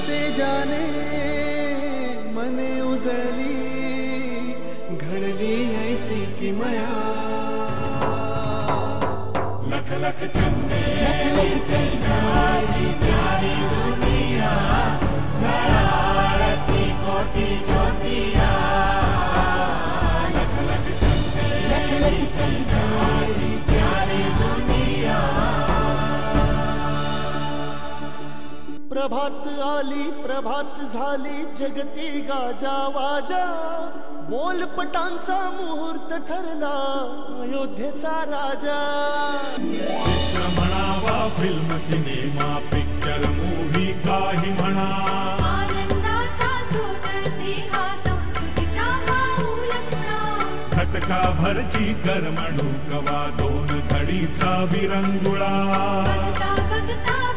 तेजाने मने उजळली घडली ऐसी किमया लख लख चंदे चंद्राची प्यारी दुनिया जळाळती कोटी ज्योतिया लख लख चंदे चंद्राची प्यारी दुनिया प्रभात आली प्रभात झाली जगती गाजा वाजा बोलपटांचा मुहूर्त ठरला अयोध्येचा राजा म्हणावा फिल्म सिनेमा पिक्चर मूव्ही काही म्हणा आनंदाचा सोट स्नेहा संस्कृतीच्या माऊल खुणा खटका भरची करमणूक वा दोन घडीचा विरंगुळा बघता बघता